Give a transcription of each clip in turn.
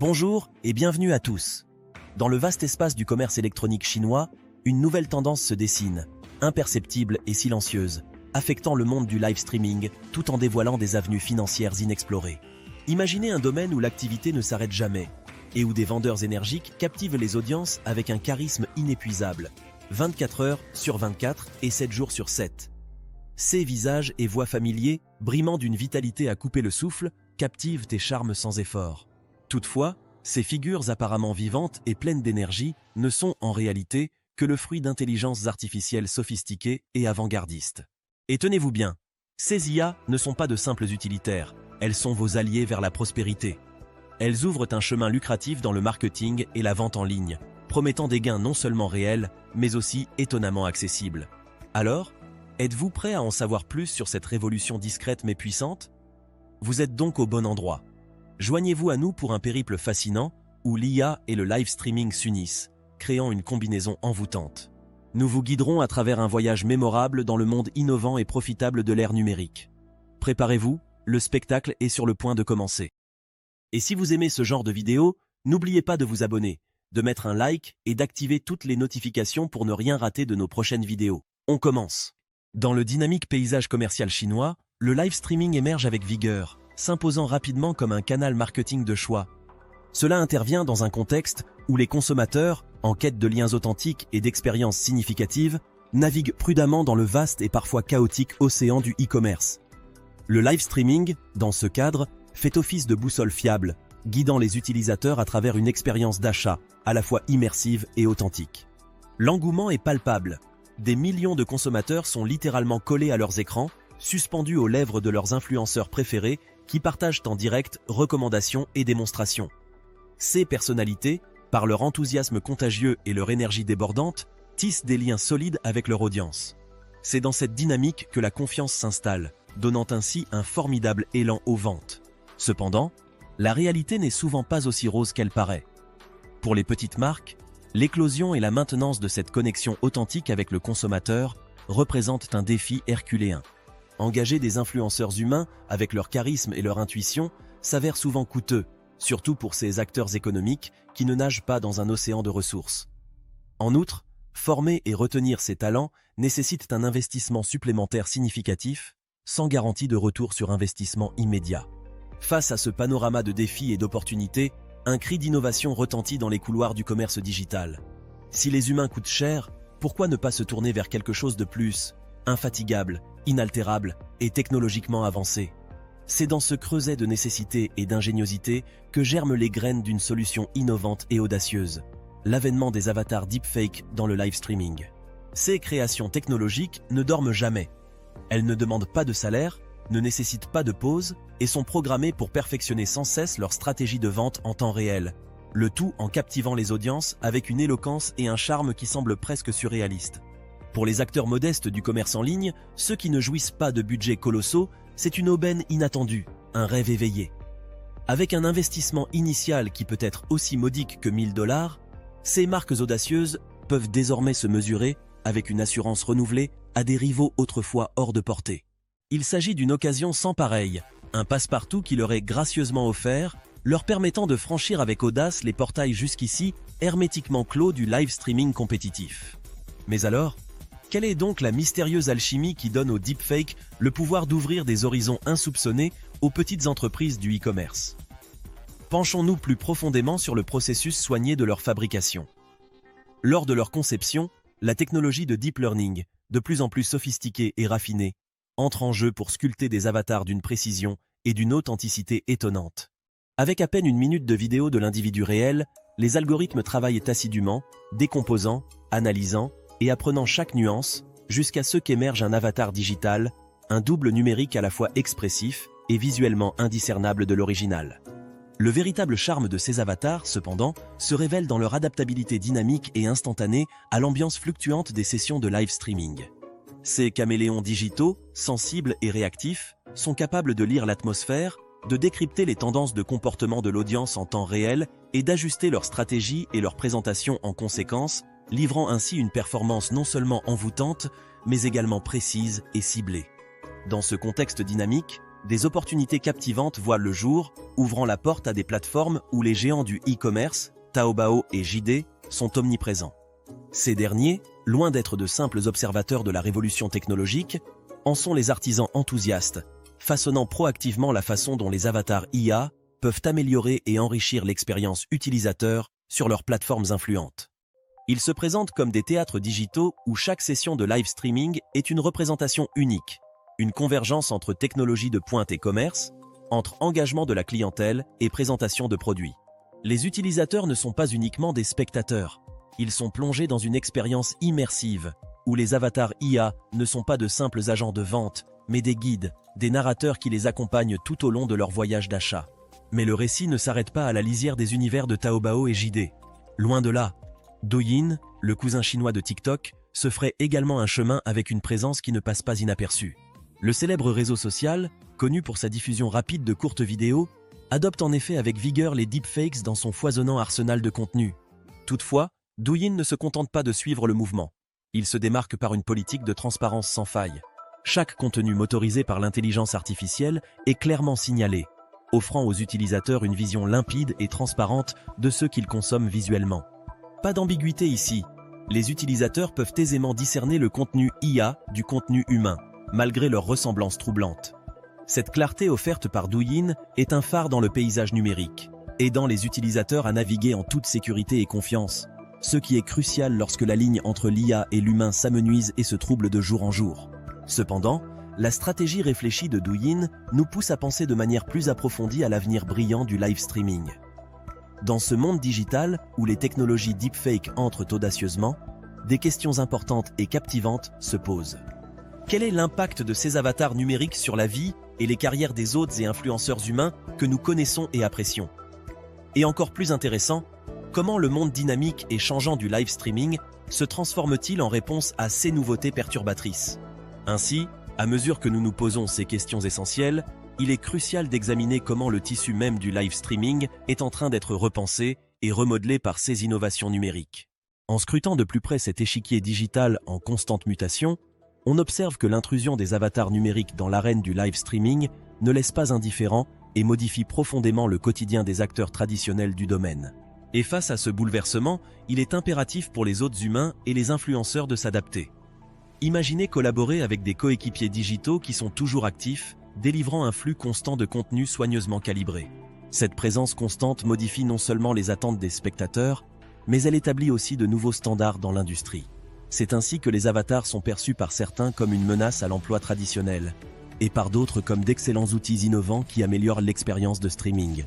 Bonjour et bienvenue à tous. Dans le vaste espace du commerce électronique chinois, une nouvelle tendance se dessine, imperceptible et silencieuse, affectant le monde du live streaming tout en dévoilant des avenues financières inexplorées. Imaginez un domaine où l'activité ne s'arrête jamais et où des vendeurs énergiques captivent les audiences avec un charisme inépuisable, 24 heures sur 24 et 7 jours sur 7. Ces visages et voix familiers, brimant d'une vitalité à couper le souffle, captivent tes charmes sans effort. Toutefois, ces figures apparemment vivantes et pleines d'énergie ne sont en réalité que le fruit d'intelligences artificielles sophistiquées et avant-gardistes. Et tenez-vous bien, ces IA ne sont pas de simples utilitaires, elles sont vos alliés vers la prospérité. Elles ouvrent un chemin lucratif dans le marketing et la vente en ligne, promettant des gains non seulement réels, mais aussi étonnamment accessibles. Alors, êtes-vous prêt à en savoir plus sur cette révolution discrète mais puissante? Vous êtes donc au bon endroit. Joignez-vous à nous pour un périple fascinant où l'IA et le live streaming s'unissent, créant une combinaison envoûtante. Nous vous guiderons à travers un voyage mémorable dans le monde innovant et profitable de l'ère numérique. Préparez-vous, le spectacle est sur le point de commencer. Et si vous aimez ce genre de vidéo, n'oubliez pas de vous abonner, de mettre un like et d'activer toutes les notifications pour ne rien rater de nos prochaines vidéos. On commence. Dans le dynamique paysage commercial chinois, le live streaming émerge avec vigueur, s'imposant rapidement comme un canal marketing de choix. Cela intervient dans un contexte où les consommateurs, en quête de liens authentiques et d'expériences significatives, naviguent prudemment dans le vaste et parfois chaotique océan du e-commerce. Le live streaming, dans ce cadre, fait office de boussole fiable, guidant les utilisateurs à travers une expérience d'achat à la fois immersive et authentique. L'engouement est palpable. Des millions de consommateurs sont littéralement collés à leurs écrans, suspendus aux lèvres de leurs influenceurs préférés qui partagent en direct recommandations et démonstrations. Ces personnalités, par leur enthousiasme contagieux et leur énergie débordante, tissent des liens solides avec leur audience. C'est dans cette dynamique que la confiance s'installe, donnant ainsi un formidable élan aux ventes. Cependant, la réalité n'est souvent pas aussi rose qu'elle paraît. Pour les petites marques, l'éclosion et la maintenance de cette connexion authentique avec le consommateur représentent un défi herculéen. Engager des influenceurs humains avec leur charisme et leur intuition s'avère souvent coûteux, surtout pour ces acteurs économiques qui ne nagent pas dans un océan de ressources. En outre, former et retenir ces talents nécessite un investissement supplémentaire significatif, sans garantie de retour sur investissement immédiat. Face à ce panorama de défis et d'opportunités, un cri d'innovation retentit dans les couloirs du commerce digital. Si les humains coûtent cher, pourquoi ne pas se tourner vers quelque chose de plus infatigable, inaltérable et technologiquement avancé? C'est dans ce creuset de nécessité et d'ingéniosité que germent les graines d'une solution innovante et audacieuse, l'avènement des avatars deepfake dans le live streaming. Ces créations technologiques ne dorment jamais. Elles ne demandent pas de salaire, ne nécessitent pas de pause et sont programmées pour perfectionner sans cesse leur stratégie de vente en temps réel, le tout en captivant les audiences avec une éloquence et un charme qui semblent presque surréalistes. Pour les acteurs modestes du commerce en ligne, ceux qui ne jouissent pas de budgets colossaux, c'est une aubaine inattendue, un rêve éveillé. Avec un investissement initial qui peut être aussi modique que 1 000 $, ces marques audacieuses peuvent désormais se mesurer, avec une assurance renouvelée, à des rivaux autrefois hors de portée. Il s'agit d'une occasion sans pareille, un passe-partout qui leur est gracieusement offert, leur permettant de franchir avec audace les portails jusqu'ici hermétiquement clos du live streaming compétitif. Mais alors, quelle est donc la mystérieuse alchimie qui donne aux deepfakes le pouvoir d'ouvrir des horizons insoupçonnés aux petites entreprises du e-commerce? Penchons-nous plus profondément sur le processus soigné de leur fabrication. Lors de leur conception, la technologie de deep learning, de plus en plus sophistiquée et raffinée, entre en jeu pour sculpter des avatars d'une précision et d'une authenticité étonnante. Avec à peine 1 minute de vidéo de l'individu réel, les algorithmes travaillent assidûment, décomposant, analysant, et apprenant chaque nuance, jusqu'à ce qu'émerge un avatar digital, un double numérique à la fois expressif et visuellement indiscernable de l'original. Le véritable charme de ces avatars, cependant, se révèle dans leur adaptabilité dynamique et instantanée à l'ambiance fluctuante des sessions de live streaming. Ces caméléons digitaux, sensibles et réactifs, sont capables de lire l'atmosphère, de décrypter les tendances de comportement de l'audience en temps réel et d'ajuster leur stratégie et leur présentation en conséquence, livrant ainsi une performance non seulement envoûtante, mais également précise et ciblée. Dans ce contexte dynamique, des opportunités captivantes voient le jour, ouvrant la porte à des plateformes où les géants du e-commerce, Taobao et JD, sont omniprésents. Ces derniers, loin d'être de simples observateurs de la révolution technologique, en sont les artisans enthousiastes, façonnant proactivement la façon dont les avatars IA peuvent améliorer et enrichir l'expérience utilisateur sur leurs plateformes influentes. Ils se présentent comme des théâtres digitaux où chaque session de live streaming est une représentation unique, une convergence entre technologie de pointe et commerce, entre engagement de la clientèle et présentation de produits. Les utilisateurs ne sont pas uniquement des spectateurs, ils sont plongés dans une expérience immersive, où les avatars IA ne sont pas de simples agents de vente, mais des guides, des narrateurs qui les accompagnent tout au long de leur voyage d'achat. Mais le récit ne s'arrête pas à la lisière des univers de Taobao et JD. Loin de là, Douyin, le cousin chinois de TikTok, se ferait également un chemin avec une présence qui ne passe pas inaperçue. Le célèbre réseau social, connu pour sa diffusion rapide de courtes vidéos, adopte en effet avec vigueur les deepfakes dans son foisonnant arsenal de contenu. Toutefois, Douyin ne se contente pas de suivre le mouvement. Il se démarque par une politique de transparence sans faille. Chaque contenu motorisé par l'intelligence artificielle est clairement signalé, offrant aux utilisateurs une vision limpide et transparente de ce qu'ils consomment visuellement. Pas d'ambiguïté ici. Les utilisateurs peuvent aisément discerner le contenu IA du contenu humain, malgré leur ressemblance troublante. Cette clarté offerte par Douyin est un phare dans le paysage numérique, aidant les utilisateurs à naviguer en toute sécurité et confiance, ce qui est crucial lorsque la ligne entre l'IA et l'humain s'amenuise et se trouble de jour en jour. Cependant, la stratégie réfléchie de Douyin nous pousse à penser de manière plus approfondie à l'avenir brillant du live streaming. Dans ce monde digital où les technologies deepfake entrent audacieusement, des questions importantes et captivantes se posent. Quel est l'impact de ces avatars numériques sur la vie et les carrières des hôtes et influenceurs humains que nous connaissons et apprécions? Et encore plus intéressant, comment le monde dynamique et changeant du live streaming se transforme-t-il en réponse à ces nouveautés perturbatrices? Ainsi, à mesure que nous nous posons ces questions essentielles, il est crucial d'examiner comment le tissu même du live streaming est en train d'être repensé et remodelé par ces innovations numériques. En scrutant de plus près cet échiquier digital en constante mutation, on observe que l'intrusion des avatars numériques dans l'arène du live streaming ne laisse pas indifférent et modifie profondément le quotidien des acteurs traditionnels du domaine. Et face à ce bouleversement, il est impératif pour les hôtes humains et les influenceurs de s'adapter. Imaginez collaborer avec des coéquipiers digitaux qui sont toujours actifs, délivrant un flux constant de contenu soigneusement calibré. Cette présence constante modifie non seulement les attentes des spectateurs, mais elle établit aussi de nouveaux standards dans l'industrie. C'est ainsi que les avatars sont perçus par certains comme une menace à l'emploi traditionnel, et par d'autres comme d'excellents outils innovants qui améliorent l'expérience de streaming.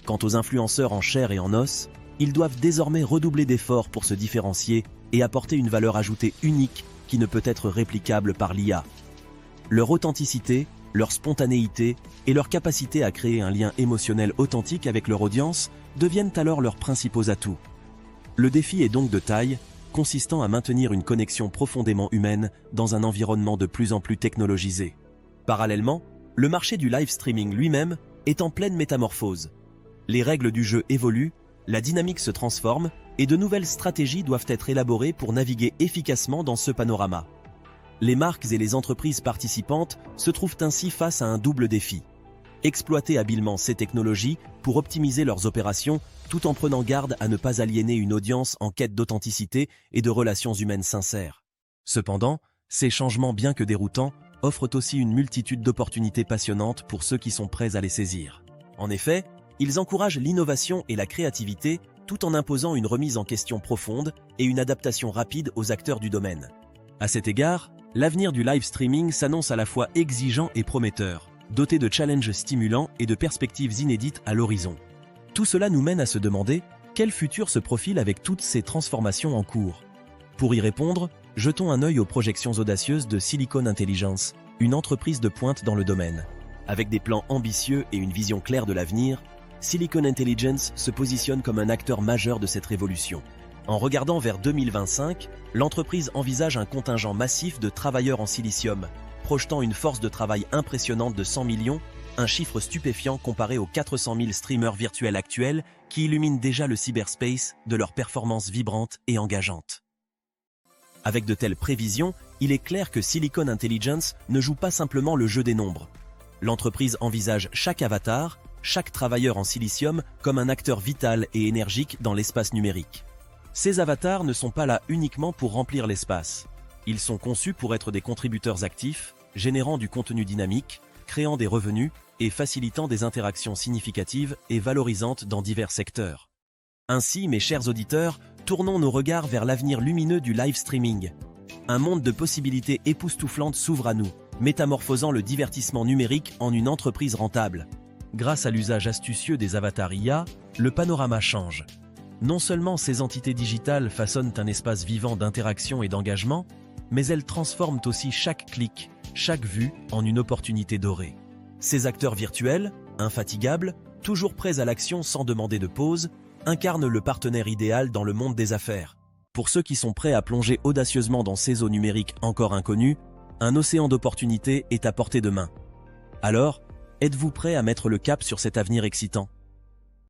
Quant aux influenceurs en chair et en os, ils doivent désormais redoubler d'efforts pour se différencier et apporter une valeur ajoutée unique qui ne peut être réplicable par l'IA. Leur authenticité, leur spontanéité et leur capacité à créer un lien émotionnel authentique avec leur audience deviennent alors leurs principaux atouts. Le défi est donc de taille, consistant à maintenir une connexion profondément humaine dans un environnement de plus en plus technologisé. Parallèlement, le marché du live streaming lui-même est en pleine métamorphose. Les règles du jeu évoluent, la dynamique se transforme et de nouvelles stratégies doivent être élaborées pour naviguer efficacement dans ce panorama. Les marques et les entreprises participantes se trouvent ainsi face à un double défi. Exploiter habilement ces technologies pour optimiser leurs opérations tout en prenant garde à ne pas aliéner une audience en quête d'authenticité et de relations humaines sincères. Cependant, ces changements, bien que déroutants, offrent aussi une multitude d'opportunités passionnantes pour ceux qui sont prêts à les saisir. En effet, ils encouragent l'innovation et la créativité tout en imposant une remise en question profonde et une adaptation rapide aux acteurs du domaine. À cet égard, l'avenir du live streaming s'annonce à la fois exigeant et prometteur, doté de challenges stimulants et de perspectives inédites à l'horizon. Tout cela nous mène à se demander quel futur se profile avec toutes ces transformations en cours. Pour y répondre, jetons un œil aux projections audacieuses de Silicon Intelligence, une entreprise de pointe dans le domaine. Avec des plans ambitieux et une vision claire de l'avenir, Silicon Intelligence se positionne comme un acteur majeur de cette révolution. En regardant vers 2025, l'entreprise envisage un contingent massif de travailleurs en silicium, projetant une force de travail impressionnante de 100 millions, un chiffre stupéfiant comparé aux 400 000 streamers virtuels actuels qui illuminent déjà le cyberspace de leur performance vibrante et engageante. Avec de telles prévisions, il est clair que Silicon Intelligence ne joue pas simplement le jeu des nombres. L'entreprise envisage chaque avatar, chaque travailleur en silicium comme un acteur vital et énergique dans l'espace numérique. Ces avatars ne sont pas là uniquement pour remplir l'espace. Ils sont conçus pour être des contributeurs actifs, générant du contenu dynamique, créant des revenus et facilitant des interactions significatives et valorisantes dans divers secteurs. Ainsi, mes chers auditeurs, tournons nos regards vers l'avenir lumineux du live streaming. Un monde de possibilités époustouflantes s'ouvre à nous, métamorphosant le divertissement numérique en une entreprise rentable. Grâce à l'usage astucieux des avatars IA, le panorama change. Non seulement ces entités digitales façonnent un espace vivant d'interaction et d'engagement, mais elles transforment aussi chaque clic, chaque vue en une opportunité dorée. Ces acteurs virtuels, infatigables, toujours prêts à l'action sans demander de pause, incarnent le partenaire idéal dans le monde des affaires. Pour ceux qui sont prêts à plonger audacieusement dans ces eaux numériques encore inconnues, un océan d'opportunités est à portée de main. Alors, êtes-vous prêts à mettre le cap sur cet avenir excitant ?